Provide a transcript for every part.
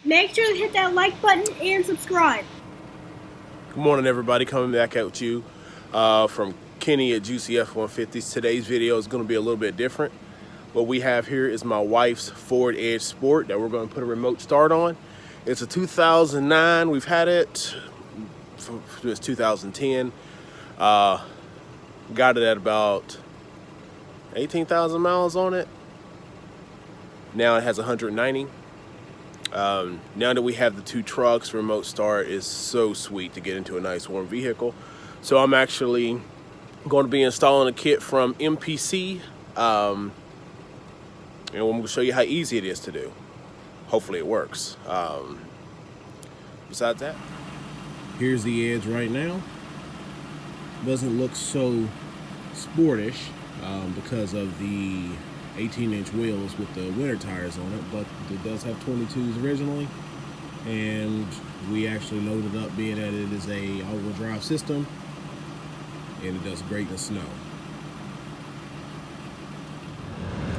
Make sure to hit that like button and subscribe. Good morning, everybody. Coming back at you from Kenny at Juicy F-150s. Today's video is going to be a little bit different. What we have here is my wife's Ford Edge Sport that we're going to put a remote start on. It's a 2009. We've had it since 2010. Got it at about 18,000 miles on it. Now it has 190. Now that we have the two trucks, remote start is so sweet to get into a nice warm vehicle. So I'm actually going to be installing a kit from MPC, and I'm going to show you how easy it is to do. Hopefully it works. Besides that, here's the Edge right now. Doesn't look so sportish because of the 18-inch wheels with the winter tires on it, but it does have 22s originally, and we actually loaded up being that it is a all-wheel drive system, and it does great in the snow.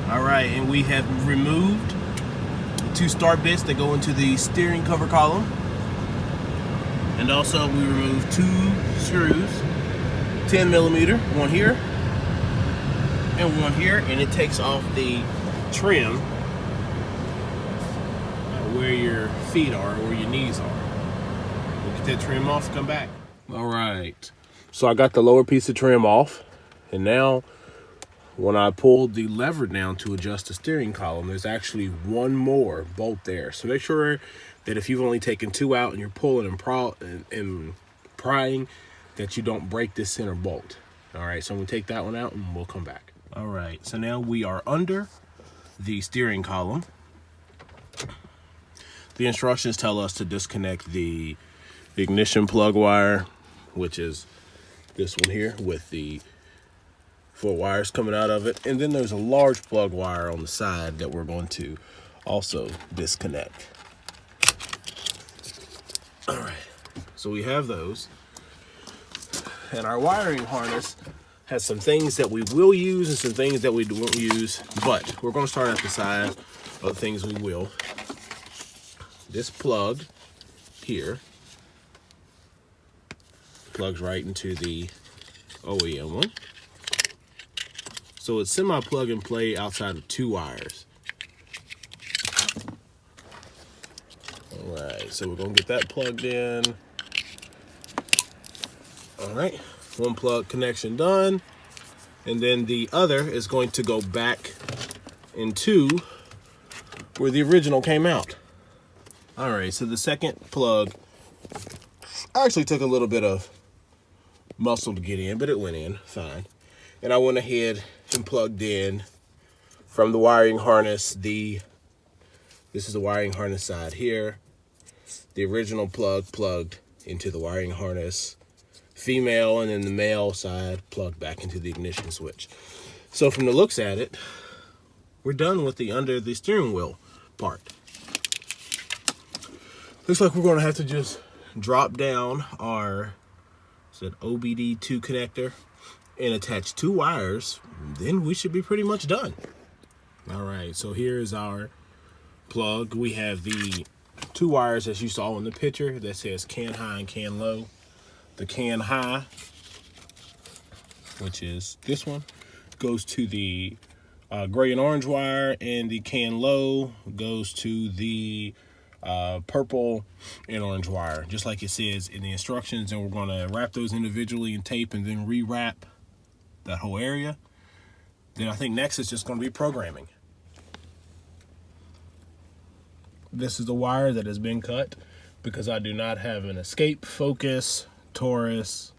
All right, and we have removed two start bits that go into the steering cover column, and also we removed two screws, 10mm, one here and one here, and it takes off the trim where your feet are, where your knees are. We'll get that trim off and come back. All right, so I got the lower piece of trim off, and now when I pulled the lever down to adjust the steering column, there's actually one more bolt there. So make sure that if you've only taken two out and you're pulling and prying, that you don't break this center bolt. All right, so I'm gonna take that one out and we'll come back. All right, so now we are under the steering column. The instructions tell us to disconnect the ignition plug wire, which is this one here with the 4 wires coming out of it. And then there's a large plug wire on the side that we're going to also disconnect. All right, so we have those. And our wiring harness has some things that we will use and some things that we won't use, but we're going to start at the side of the things we will. This plug here plugs right into the OEM one. So it's semi-plug and play outside of 2 wires. All right, so we're going to get that plugged in. All right, one plug connection done, and then the other is going to go back into where the original came out. All right, so the second plug actually took a little bit of muscle to get in, but it went in fine. And I went ahead and plugged in from the wiring harness. This is the wiring harness side here. The original plug plugged into the wiring harness female, and then the male side plugged back into the ignition switch. So from the looks at it, we're done with the under the steering wheel part. Looks like we're going to have to just drop down our OBDII connector and attach 2 wires. Then we should be pretty much done. All right, so here's our plug. We have the 2 wires as you saw in the picture that says can high and can low. The can high, which is this one, goes to the gray and orange wire, and the can low goes to the purple and orange wire, just like it says in the instructions. And we're going to wrap those individually in tape and then rewrap that whole area. Then I think next is just going to be programming. This is the wire that has been cut because I do not have an Escape, Focus, Taurus,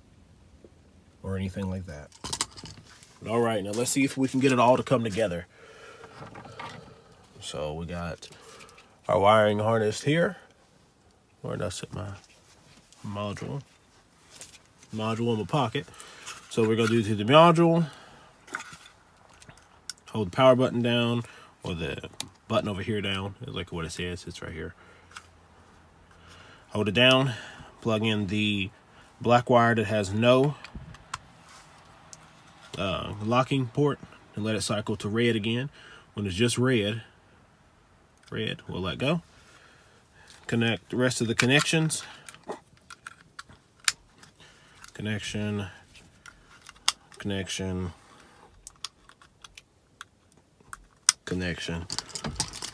or anything like that. All right, now let's see if we can get it all to come together. So we got our wiring harness here. Where did I set my module in my pocket? So we're gonna do to the module, hold the power button down, or the button over here down, like what it says, it's right here. Hold it down, plug in the black wire that has no locking port, and let it cycle to red again. When it's just red, we'll let go. connect the rest of the connections. Connection.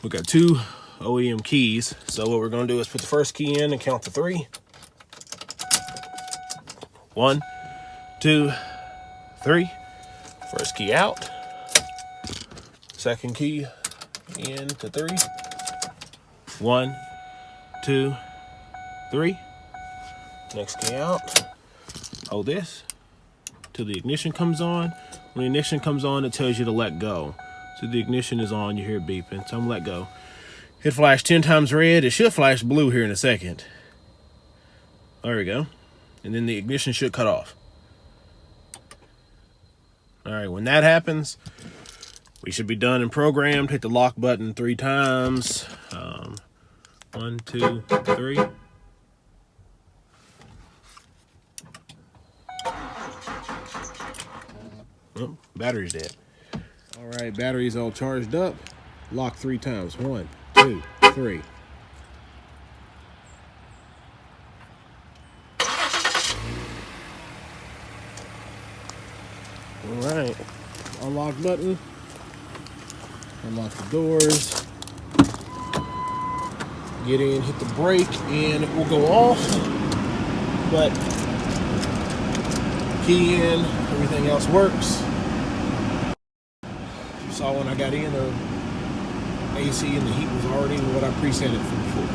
We got 2 OEM keys. So what we're gonna do is put the first key in and count to 3. 1, 2, 3. First key out. Second key in to 3. 1, 2, 3. Next key out. Hold this till the ignition comes on. When the ignition comes on, it tells you to let go. So the ignition is on, you hear it beeping. So I'm gonna let go. It flashed 10 times red. It should flash blue here in a second. There we go. And then the ignition should cut off. All right, when that happens, we should be done and programmed. Hit the lock button 3 times. 1, 2, 3. Oh, battery's dead. All right, battery's all charged up. Lock 3 times. 1, 2, 3. All right, unlock button. Unlock the doors. Get in, hit the brake, and it will go off. But key in, everything else works. You saw when I got in, the AC and the heat was already what I preset it for before.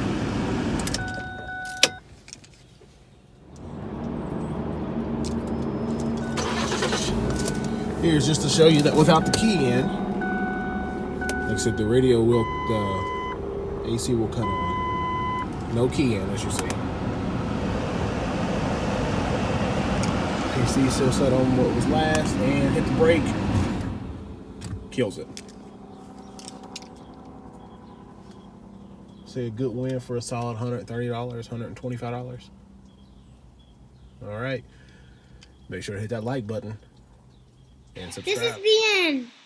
Here's just to show you that without the key in, like I said, the radio will, the AC will cut on. No key in, as you see. AC still set on what was last, and hit the brake. Kills it. Say a good win for a solid $130, $125. All right. Make sure to hit that like button and subscribe. This is the end.